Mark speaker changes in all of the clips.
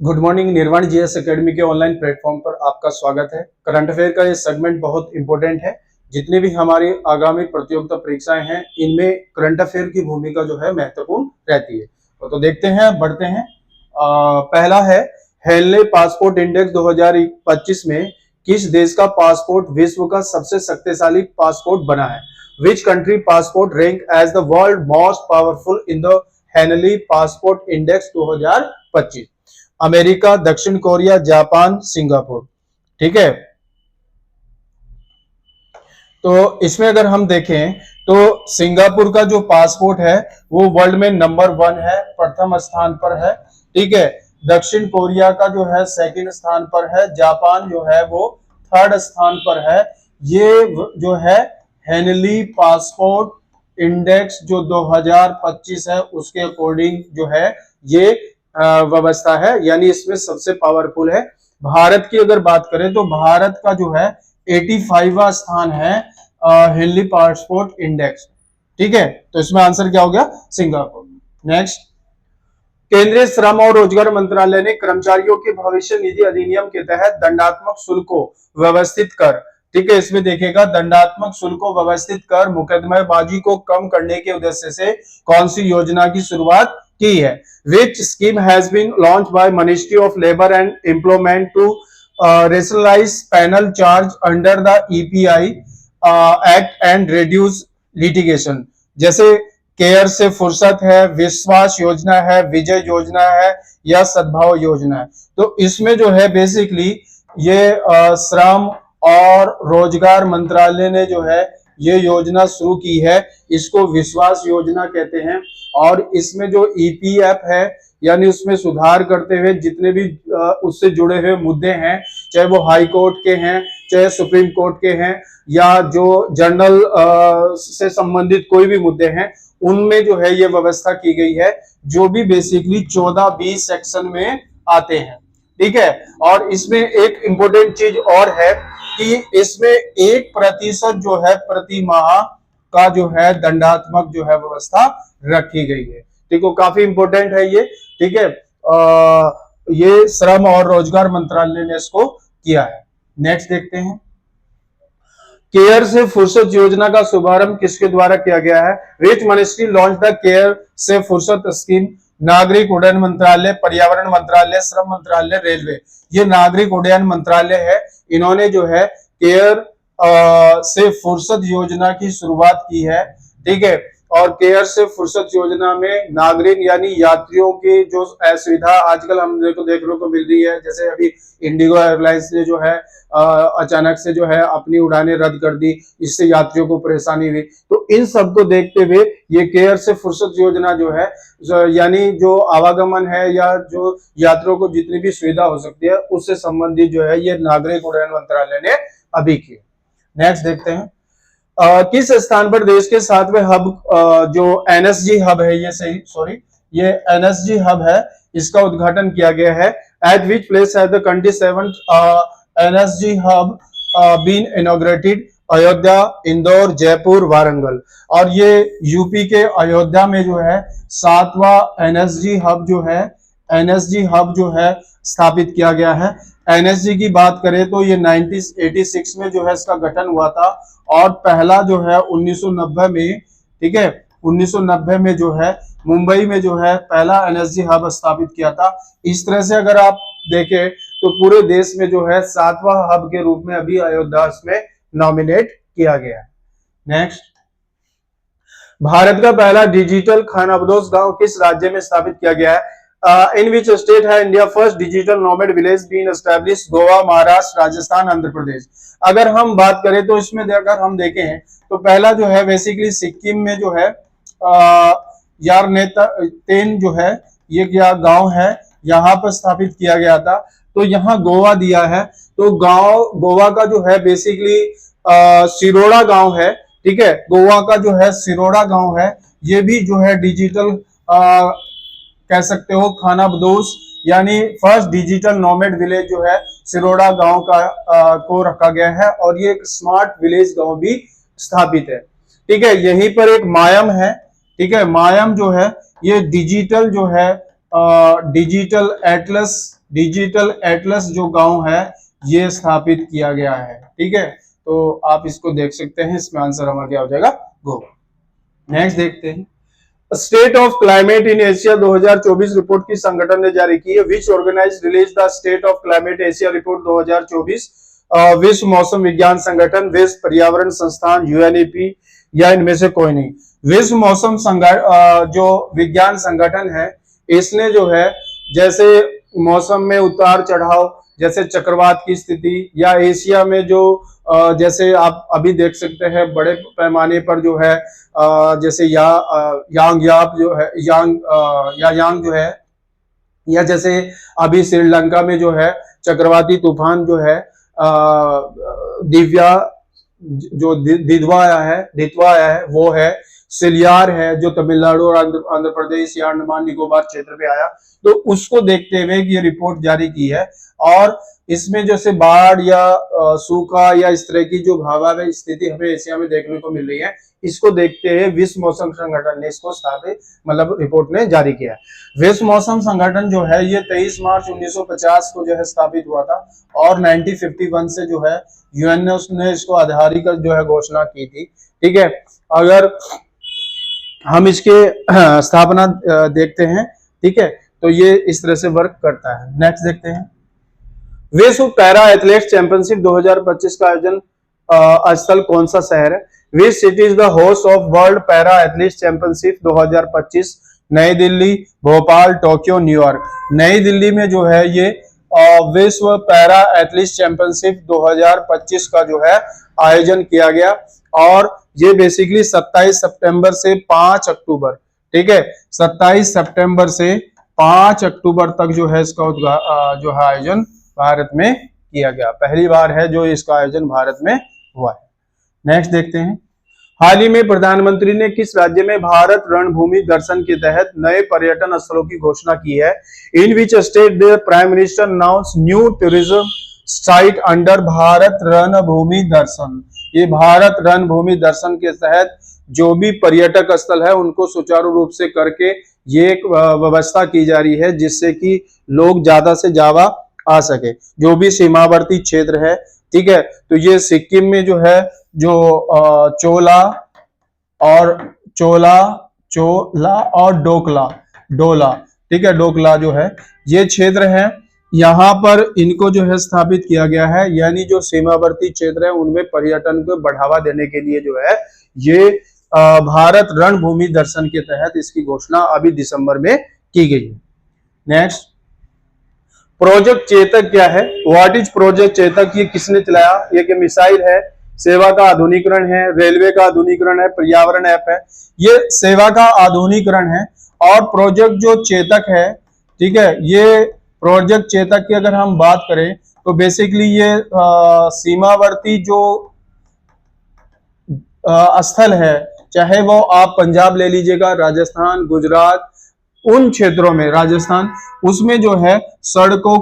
Speaker 1: Good morning. निर्वाण GS academy के online platform पर आपका स्वागत है। करंट अफेयर का ये सेगमेंट बहुत इंपॉर्टेंट है। जितने भी हमारी आगामी प्रतियोगिता परीक्षाएं हैं, इनमें करंट अफेयर की भूमिका जो है महत्वपूर्ण रहती है। तो देखते हैं, बढ़ते हैं। पहला है, हेनले पासपोर्ट इंडेक्स 2025 में किस देश का पासपोर्ट विश्व का सबसे शक्तिशाली पासपोर्ट बना है? Which country passport rank as the world most powerful in the Henley passport index 2025? America, दक्षिण कोरिया, जापान, सिंगापुर। ठीक है, तो इसमें अगर हम देखें तो सिंगापुर का जो पासपोर्ट है वो वर्ल्ड में नंबर 1 है, प्रथम स्थान पर है। ठीक है, दक्षिण कोरिया का जो है सेकंड स्थान पर है, जापान जो है वो थर्ड स्थान पर है। ये जो है हेनली पासपोर्ट इंडेक्स जो 2025 है उसके अकॉर्डिंग जो है ये व्यवस्था है, यानी इसमें सबसे पावरफुल है। भारत की अगर बात करें तो भारत का जो है 85वां स्थान है हेनली पासपोर्ट इंडेक्स। ठीक है, तो इसमें आंसर क्या हो गया? सिंगापुर। नेक्स्ट, केंद्रीय श्रम और रोजगार मंत्रालय ने कर्मचारियों के भविष्य निधि अधिनियम के तहत दंडात्मक शुल्क को व्यवस्थित कर, ठीक है, इसमें देखिएगा, दंडात्मक शुल्क को व्यवस्थित कर मुकदमेबाजी को कम करने के उद्देश्य से कौन सी योजना की शुरुआत की है? Which scheme has been launched by Ministry of Labour and Employment to rationalize penal charge under the EPI Act and reduce litigation? जैसे केयर से फुर्सत है, विश्वास योजना है, विजय योजना है या सद्भाव योजना है। तो इसमें जो है बेसिकली ये श्रम और रोजगार मंत्रालय ने जो है ये योजना शुरू की है, इसको विश्वास योजना कहते हैं। और इसमें जो ईपीएफ है, यानी उसमें सुधार करते हुए जितने भी उससे जुड़े हुए मुद्दे हैं, चाहे वो हाई कोर्ट के हैं, चाहे सुप्रीम कोर्ट के हैं, या जो जनरल से संबंधित कोई भी मुद्दे हैं, उनमें जो है ये व्यवस्था की गई है, जो भी बेसिकली 14-20 सेक्शन में आते हैं। ठीक है, और इसमें एक इंपॉर्टेंट चीज और है कि इसमें 1% जो है प्रति माह का जो है दंडात्मक जो है व्यवस्था रखी गई है। ठीक है, काफी इंपॉर्टेंट है ये। ठीक है, ये श्रम और रोजगार मंत्रालय ने इसको किया है। नेक्स्ट देखते हैं, केयर से फुर्सत योजना का शुभारंभ किसके द्वारा किया गया है? Which ministry launch the care से फुर्सत स्कीम? नागरिक उड्डयन मंत्रालय, पर्यावरण मंत्रालय, श्रम मंत्रालय, रेलवे। ये नागरिक उड्डयन मंत्रालय है, इन्होंने जो है केयर से फुर्सत योजना की शुरुआत की है। ठीक है, और केयर से फुर्सत योजना में नागरिक यानी यात्रियों की जो असुविधा आजकल हम देखने को मिल रही है, जैसे अभी इंडिगो एयरलाइंस ने जो है अचानक से जो है अपनी उड़ानें रद्द कर दी, इससे यात्रियों को परेशानी हुई। तो इन सब को देखते हुए ये केयर से फुर्सत योजना जो है, यानी जो आवागमन है या जो यात्रियों को जितनी भी सुविधा हो सकती है उससे संबंधित जो है ये नागरिक उड्डयन मंत्रालय ने अभी की। नेक्स्ट देखते हैं, किस स्थान पर देश के 7वें हब जो एनएसजी हब है, ये एनएसजी हब है, इसका उद्घाटन किया गया है? At which place has the 27th NSG hub been inaugurated? Ayodhya, Indore, Jaipur, Warangal. और ये यूपी के अयोध्या में जो है 7वां एनएसजी हब जो है स्थापित किया गया है। एनएसजी की बात करें तो ये 1986 में जो है इसका गठन हुआ था, और पहला जो है 1990 में, ठीक है, 1990 में जो है मुंबई में जो है पहला एनएसजी हब स्थापित किया था। इस तरह से अगर आप देखें तो पूरे देश में जो है 7वां हब के रूप में अभी अयोध्या में नॉमिनेट किया गया है। नेक्स्ट, भारत का पहला डिजिटल खानाबदोश गांव किस राज्य में स्थापित किया गया है? इन विच स्टेट है India first digital nomad village been established? Goa, Maharashtra, Rajasthan, Andhra Pradesh. अगर हम बात करें तो इसमें अगर हम देखें तो पहला जो है बेसिकली सिक्किम में जो है यार नेता तेन जो है ये क्या गांव है, यहाँ पर स्थापित किया गया था। तो यहाँ गोवा दिया है, तो गोवा का जो है बेसिकली सिरोड़ा गांव है। ठीक है, गोवा का जो है सिरोड़ा गांव है, ये भी जो है डिजिटल कह सकते हो खानाबदोश, यानी फर्स्ट डिजिटल नोमैड विलेज जो है सिरोड़ा गांव का को रखा गया है, और ये एक स्मार्ट विलेज गांव भी स्थापित है। ठीक है, यहीं पर एक मायम है। ठीक है, मायम जो है ये डिजिटल जो है डिजिटल एटलस डिजिटल एटलस जो गांव है ये स्थापित किया गया है। ठीक है, तो आप इसको देख सकते हैं, इसमें आंसर हमारा क्या हो जाएगा, गोवा। नेक्स्ट देखते हैं, state of climate in Asia 2024 report की संगठन ने जारी की है। Which organise release the state of climate Asia report 2024? विश्व मौसम विज्ञान संगठन, विश्व पर्यावरण संस्थान, यूएनईपी, या इनमें से कोई नहीं। विश्व मौसम जो विज्ञान संगठन है, इसने जो है जैसे मौसम में उतार चढ़ाव, जैसे चक्रवात की स्थिति, या एशिया में जो जैसे आप अभी देख सकते हैं बड़े पैमाने पर जो है जैसे यांग याप जो है यांग जो है, या जैसे अभी श्रीलंका में जो है चक्रवाती तूफान जो है दिव्या जो दिदवा आया है वो है, सिलियार है जो तमिलनाडु और आंध्र प्रदेश या अंडमान निकोबार क्षेत्र पे आया, तो उसको देखते हुए ये रिपोर्ट जारी की है। और इसमें जैसे बाढ़ या सूखा या इस तरह की जो भावावह स्थिति हमें एशिया में देखने को मिल रही है, इसको देखते हुए विश्व मौसम संगठन ने इसको स्थापित मतलब रिपोर्ट ने जारी किया। विश्व मौसम संगठन जो है ये 23 मार्च 1950 को जो है स्थापित हुआ था, और 1951 से जो है यूएन ने इसको आधिकारिक जो है घोषणा की थी। ठीक है, अगर हम इसके स्थापना देखते हैं, ठीक है, तो ये इस तरह से वर्क करता है। नेक्स्ट देखते हैं, विश्व पैरा एथलेटिक्स चैंपियनशिप 2025 का आयोजन स्थल कौन सा शहर है? Which city is the host of world para athletics championship 2025? नई दिल्ली, भोपाल, टोक्यो, न्यूयॉर्क। नई दिल्ली में जो है ये विश्व पैरा एथलेटिक्स चैंपियनशिप 2025 का जो है आयोजन किया गया, और ये बेसिकली 27 सितंबर से 5 अक्टूबर, ठीक है, 27 सितंबर से 5 अक्टूबर तक जो है इसका जो है आयोजन भारत में किया गया। पहली बार है जो इसका आयोजन भारत में हुआ है। नेक्स्ट देखते हैं, हाल ही में प्रधानमंत्री ने किस राज्य में भारत रणभूमि दर्शन के तहत नए पर्यटन स्थलों की घोषणा की है? In which state the prime minister announce new tourism site under Bharat Ranbhoomi Darshan? ये भारत रणभूमि दर्शन के तहत जो भी पर्यटक स्थल है उनको सुचारू रूप से करके ये एक व्यवस्था की जा रही है, जिससे कि लोग ज्यादा से ज्यादा आ सके, जो भी सीमावर्ती क्षेत्र है। ठीक है, तो ये सिक्किम में जो है जो चोला और डोला, ठीक है, डोकला जो है ये क्षेत्र है, यहाँ पर इनको जो है स्थापित किया गया है। यानी जो सीमावर्ती क्षेत्र है उनमें पर्यटन को बढ़ावा देने के लिए जो है ये भारत रणभूमि दर्शन के तहत इसकी घोषणा अभी दिसंबर में की गई है। नेक्स्ट, प्रोजेक्ट चेतक क्या है? What is project Chetak? ये किसने चलाया? ये कि मिसाइल है, सेवा का आधुनिकरण है, रेलवे का आधुनिकरण है, पर्यावरण ऐप है। ये सेवा का आधुनिकरण है। और प्रोजेक्ट जो चेतक है, ठीक है, ये प्रोजेक्ट चेतक की अगर हम बात करें तो बेसिकली ये सीमावर्ती जो स्थल है, चाहे वो आप पंजाब ले लीजिएगा, राजस्थान, गुजरात, उन क्षेत्रों में, राजस्थान, उसमें जो है सड़कों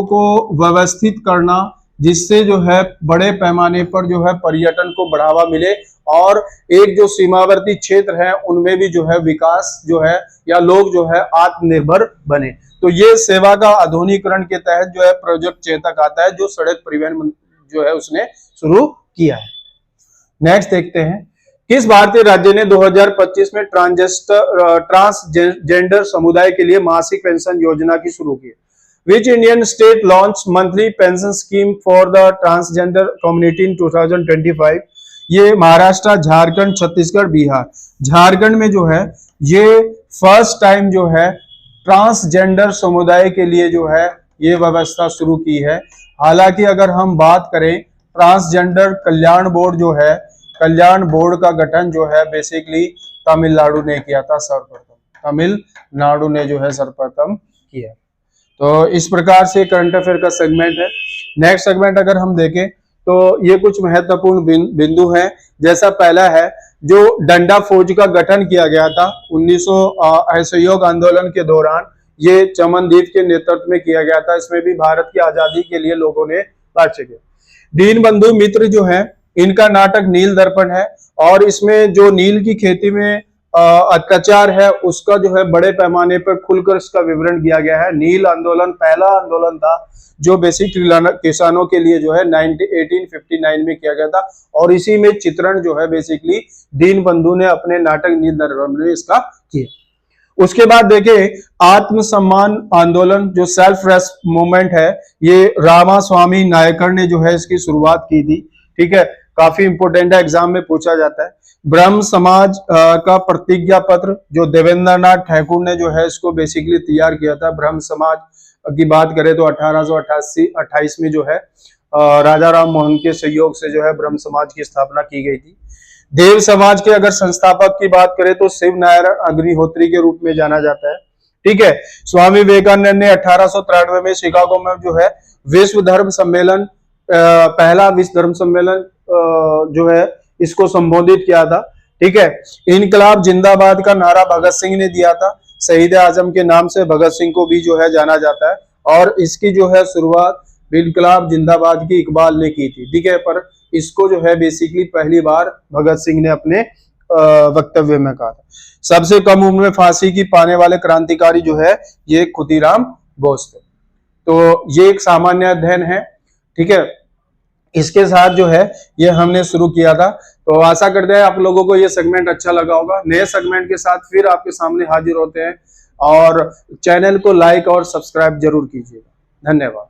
Speaker 1: को व्यवस्थित करना, जिससे जो है बड़े पैमाने पर जो है पर्यटन को बढ़ावा मिले, और एक जो सीमावर्ती क्षेत्र है उनमें भी जो है विकास जो है या लोग जो है आत्मनिर्भर बने। तो ये सेवा का आधुनिकरण के तहत जो है प्रोजेक्ट चेतक आता है, जो सड़क परिवहन जो है उसने शुरू किया है। नेक्स्ट देखते हैं, किस भारतीय राज्य ने 2025 में ट्रांसजेंडर समुदाय के लिए मासिक पेंशन योजना की शुरू की? Which Indian state launch monthly pension scheme for the transgender community in 2025? ये महाराष्ट्र, झारखंड, छत्तीसगढ़, बिहार। झारखंड में जो है ये फर्स्ट टाइम जो है ट्रांसजेंडर समुदाय के लिए जो है ये व्यवस्था शुरू की है। हालांकि अगर हम बात करें ट्रांसजेंडर कल्याण बोर्ड जो है, कल्याण बोर्ड का गठन जो है बेसिकली तमिलनाडु ने किया था, सर्वप्रथम तमिलनाडु ने जो है सर्वप्रथम किया। तो इस प्रकार से करंट अफेयर का सेगमेंट है। नेक्स्ट सेगमेंट अगर हम देखें तो ये कुछ महत्वपूर्ण बिंदु हैं। जैसा पहला है, जो डंडा फौज का गठन किया गया था 1900 असहयोग आंदोलन के दौरान, ये चमनदीप के नेतृत्व में किया गया था। इसमें भी भारत की आजादी के लिए लोगों ने भाष्य किया। दीनबंधु मित्र जो है, इनका नाटक नील दर्पण है, और इसमें जो नील की खेती में अत्याचार है उसका जो है बड़े पैमाने पर खुलकर इसका विवरण दिया गया है। नील आंदोलन पहला आंदोलन था जो बेसिक किसानों के लिए जो है 1859 में किया गया था, और इसी में चित्रण जो है बेसिकली दीन बंधु ने अपने नाटक नील नरवण में इसका किया। उसके बाद देखिए आत्मसम्मान आंदोलन जो सेल्फ रेस्ट मूवमेंट है, ये रामास्वामी नायकर ने जो है इसकी शुरुआत की थी। ठीक है, काफी इंपोर्टेंट है, एग्जाम में पूछा जाता है। ब्रह्म समाज का प्रतिज्ञा पत्र जो देवेंद्रनाथ ठाकुर ने जो है इसको बेसिकली तैयार किया था। ब्रह्म समाज की बात करें तो 1828 में जो है राजा राम मोहन के सहयोग से जो है ब्रह्म समाज की स्थापना की गई थी। देव समाज के अगर संस्थापक की बात करें तो शिव नारायण अग्निहोत्री के रूप में जाना जाता है। ठीक है, स्वामी विवेकानंद ने 1893 में शिकागो में जो है विश्व धर्म सम्मेलन, पहला विश्व धर्म सम्मेलन जो है इसको संबोधित किया था। ठीक है, इनकलाब जिंदाबाद का नारा भगत सिंह ने दिया था। शहीद आजम के नाम से भगत सिंह को भी जो है जाना जाता है, और इसकी जो है शुरुआत इनकलाब जिंदाबाद की इकबाल ने की थी। ठीक है, पर इसको जो है बेसिकली पहली बार भगत सिंह ने अपने वक्तव्य में कहा था। सबसे कम उम्र में फांसी की पाने वाले क्रांतिकारी जो है ये खुदीराम बोस थे। तो ये एक सामान्य अध्ययन है। ठीक है, इसके साथ जो है ये हमने शुरू किया था। तो आशा करते हैं आप लोगों को ये सेगमेंट अच्छा लगा होगा। नए सेगमेंट के साथ फिर आपके सामने हाजिर होते हैं, और चैनल को लाइक और सब्सक्राइब जरूर कीजिएगा। धन्यवाद।